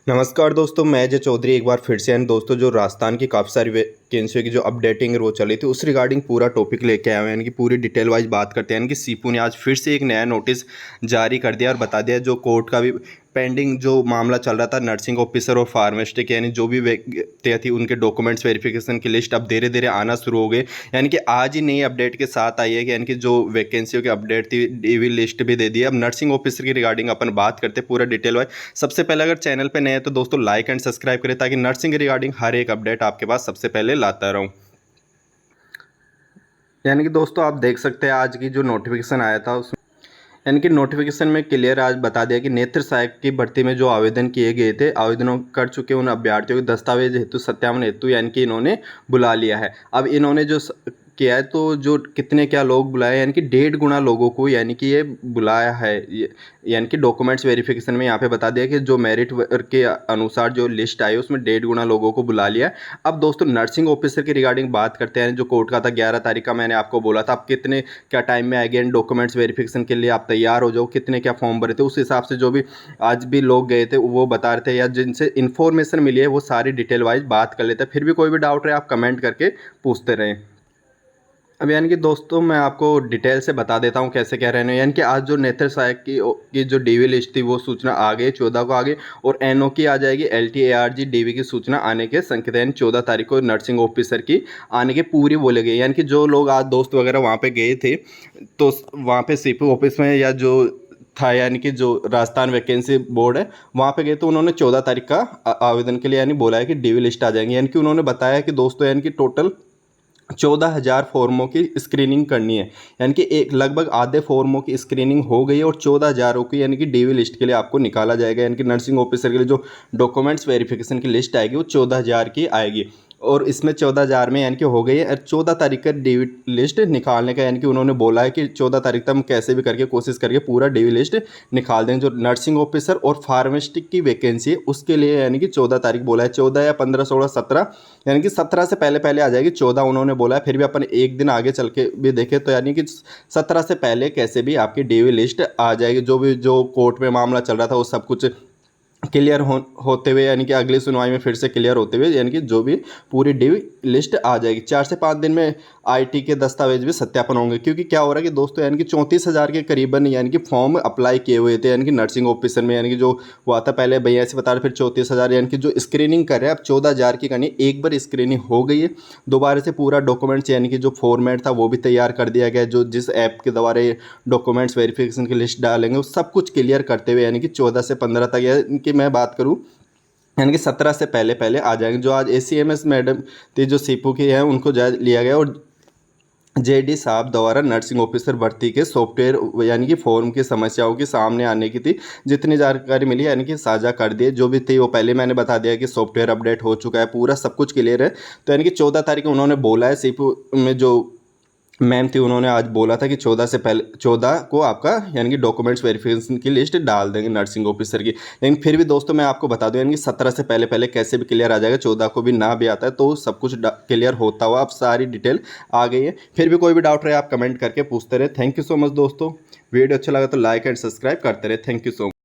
नमस्कार दोस्तों, मैं अजय चौधरी एक बार फिर से एंड दोस्तों जो राजस्थान की काफ़ी सारी वैकेंसियों की जो अपडेटिंग है वो चली थी उस रिगार्डिंग पूरा टॉपिक लेके आए हैं। यानी कि पूरी डिटेल वाइज बात करते हैं। यानी कि सीपू ने आज फिर से एक नया नोटिस जारी कर दिया और बता दिया जो कोर्ट का भी पेंडिंग जो मामला चल रहा था नर्सिंग ऑफिसर और फार्मासिस्ट के, यानी जो भी व्यक्तियाँ थी उनके डॉक्यूमेंट्स वेरिफिकेशन की लिस्ट अब धीरे धीरे आना शुरू हो गई। यानी कि आज ही नई अपडेट के साथ आई है कि यानी कि जो वैकेंसियों की अपडेट थी डीवी लिस्ट भी दे दी है। अब नर्सिंग ऑफिसर की रिगार्डिंग अपन बात करते हैं पूरा डिटेल वाइज। सबसे पहले अगर चैनल पे नए हैं तो दोस्तों लाइक एंड सब्सक्राइब करें ताकि नर्सिंग रिगार्डिंग हर एक अपडेट आपके पास सबसे पहले लाता रहूं। यानी कि दोस्तों आप देख सकते हैं आज की जो नोटिफिकेशन आया था उसमें यानी कि नोटिफिकेशन में क्लियर आज बता दिया कि नेत्र सहायक की भर्ती में जो आवेदन किए गए थे, आवेदनों कर चुके उन अभ्यर्थियों के दस्तावेज हेतु सत्यापन हेतु यानी कि इन्होंने बुला लिया है। अब इन्होंने जो किया है तो जो कितने क्या लोग बुलाए, यानी कि 1.5 गुना लोगों को यानी कि ये बुलाया है। यानी कि डॉक्यूमेंट्स वेरिफिकेशन में यहाँ पे बता दिया कि जो मेरिट के अनुसार जो लिस्ट आई उसमें 1.5 गुना लोगों को बुला लिया। अब दोस्तों नर्सिंग ऑफिसर की रिगार्डिंग बात करते हैं। जो कोर्ट का था 11 तारीख का, मैंने आपको बोला था आप कितने क्या टाइम में आएंगे एंड डॉक्यूमेंट्स वेरिफिकेशन के लिए आप तैयार हो जाओ, कितने क्या फॉर्म भरे थे उस हिसाब से जो भी आज भी लोग गए थे वो बता रहे थे या जिनसे इन्फॉर्मेशन मिली है वो सारी डिटेल वाइज बात कर लेते हैं। फिर भी कोई भी डाउट रहे आप कमेंट करके पूछते रहें। अब यानी कि दोस्तों मैं आपको डिटेल से बता देता हूँ कैसे क्या रहने। यानी कि आज जो नेत्र सहायक की जो डीवी लिस्ट थी वो सूचना आ गई 14 को आ गई और एनओ की आ जाएगी। LTARG डीवी की सूचना आने के संकेत यानी 14 तारीख को नर्सिंग ऑफिसर की आने की पूरी बोले गई। यानी कि जो लोग आज दोस्त वगैरह वहाँ पे गए थे तो वहाँ पे सीपू ऑफिस में या जो था यानी कि जो राजस्थान वैकेंसी बोर्ड है वहाँ पे गए तो उन्होंने 14 तारीख का आवेदन के लिए यानी बोला है कि डीवी लिस्ट आ जाएंगी। यानी कि उन्होंने बताया कि दोस्तों यानी कि टोटल 14,000 फॉर्मों की स्क्रीनिंग करनी है। यानी कि एक लगभग आधे फॉर्मों की स्क्रीनिंग हो गई है और 14,000 की यानी कि डीवी लिस्ट के लिए आपको निकाला जाएगा। यानी कि नर्सिंग ऑफिसर के लिए जो डॉक्यूमेंट्स वेरिफिकेशन की लिस्ट आएगी वो 14,000 की आएगी और इसमें 14,000 में यानी कि हो गई है 14 तारीख का डीवी लिस्ट निकालने का। यानी कि उन्होंने बोला है कि 14 तारीख तक हम कैसे भी करके कोशिश करके पूरा डीवी लिस्ट निकाल देंगे। जो नर्सिंग ऑफिसर और फार्मासिस्ट की वैकेंसी है उसके लिए यानी कि 14 तारीख बोला है। 14 या 15, 16, 17 यानी कि 17 से पहले पहले आ जाएगी। 14 उन्होंने बोला है, फिर भी अपन एक दिन आगे चल के भी देखें तो यानी कि 17 से पहले कैसे भी आपकी डीवी लिस्ट आ जाएगी। जो भी जो कोर्ट में मामला चल रहा था वो सब कुछ क्लियर होते हुए यानी कि अगली सुनवाई में फिर से क्लियर होते हुए यानी कि जो भी पूरी डीवी लिस्ट आ जाएगी। 4 से 5 दिन में आईटी के दस्तावेज भी सत्यापन होंगे। क्योंकि क्या हो रहा है कि दोस्तों यानी कि 34,000 के करीबन यानी कि फॉर्म अप्लाई किए हुए थे यानी कि नर्सिंग ऑफिसर में। यानी कि जो हुआ था पहले 82 बता रहे फिर 34,000 यानी कि जो स्क्रीनिंग कर रहे हैं अब 14,000 की करनी। एक बार स्क्रीनिंग हो गई है, दोबारा से पूरा डॉक्यूमेंट्स यानी कि जो फॉर्मेट था वो भी तैयार कर दिया गया है। जो जिस ऐप के द्वारा ये डॉक्यूमेंट्स वेरिफिकेशन की लिस्ट डालेंगे वो सब कुछ क्लियर करते हुए यानी कि 14 से 15 तक यानी कि मैं बात करूँ यानी कि 17 से पहले पहले आ जाएंगे। जो आज ACMS मैडम थी जो सीपू की है उनको लिया गया और JD साहब द्वारा नर्सिंग ऑफिसर भर्ती के सॉफ्टवेयर यानी कि फॉर्म की समस्याओं की सामने आने की थी। जितनी जानकारी मिली यानी कि साझा कर दिए। जो भी थी वो पहले मैंने बता दिया कि सॉफ्टवेयर अपडेट हो चुका है, पूरा सब कुछ क्लियर है। तो यानी कि 14 तारीख को उन्होंने बोला है सीपू में जो मैम थी उन्होंने आज बोला था कि 14 से पहले 14 को आपका यानी कि डॉक्यूमेंट्स वेरिफिकेशन की लिस्ट डाल देंगे नर्सिंग ऑफिसर की। लेकिन फिर भी दोस्तों मैं आपको बता दूं यानी कि 17 से पहले पहले कैसे भी क्लियर आ जाएगा। 14 को भी ना भी आता है तो सब कुछ क्लियर होता हुआ अब सारी डिटेल आ गई है। फिर भी कोई भी डाउट रहे आप कमेंट करके पूछते रहे। थैंक यू सो मच दोस्तों। वीडियो अच्छा लगा तो लाइक एंड सब्सक्राइब करते रहे। Thank you so much.